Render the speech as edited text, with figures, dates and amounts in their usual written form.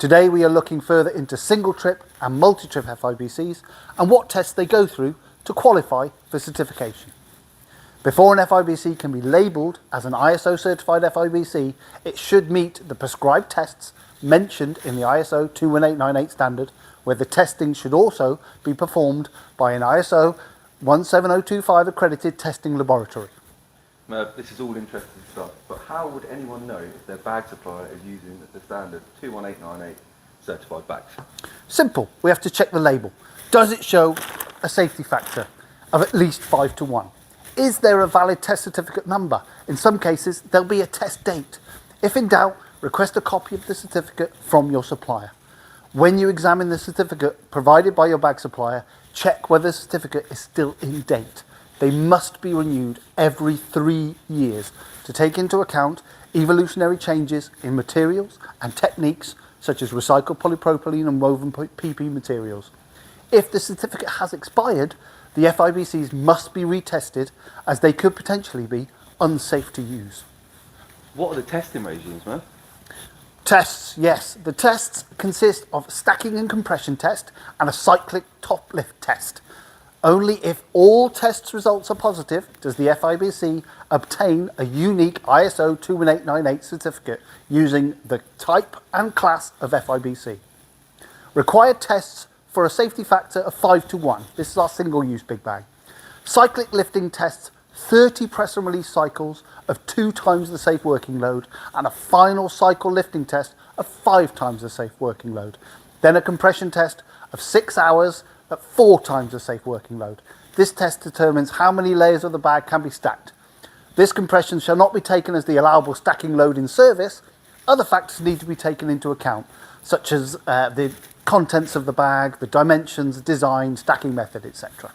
Today we are looking further into single trip and multi-trip FIBCs and what tests they go through to qualify for certification. Before an FIBC can be labelled as an ISO certified FIBC, it should meet the prescribed tests mentioned in the ISO 21898 standard, where the testing should also be performed by an ISO 17025 accredited testing laboratory. This is all interesting stuff, but how would anyone know if their bag supplier is using the standard 21898 certified bags? Simple, we have to check the label. Does it show a safety factor of at least 5 to 1? Is there a valid test certificate number? In some cases, there'll be a test date. If in doubt, request a copy of the certificate from your supplier. When you examine the certificate provided by your bag supplier, check whether the certificate is still in date. They must be renewed every 3 years to take into account evolutionary changes in materials and techniques such as recycled polypropylene and woven PP materials. If the certificate has expired, the FIBCs must be retested as they could potentially be unsafe to use. What are the testing regimes, man? Tests, yes. The tests consist of stacking and compression test and a cyclic top lift test. Only if all tests results are positive does the FIBC obtain a unique ISO 21898 certificate using the type and class of FIBC. Required tests for a safety factor of 5 to 1. This is our single-use big bag. Cyclic lifting tests 30 press and release cycles of 2 times the safe working load and a final cycle lifting test of 5 times the safe working load. Then a compression test of 6 hours at 4 times the safe working load. This test determines how many layers of the bag can be stacked. This compression shall not be taken as the allowable stacking load in service. Other factors need to be taken into account, such as the contents of the bag, the dimensions, design, stacking method, etc.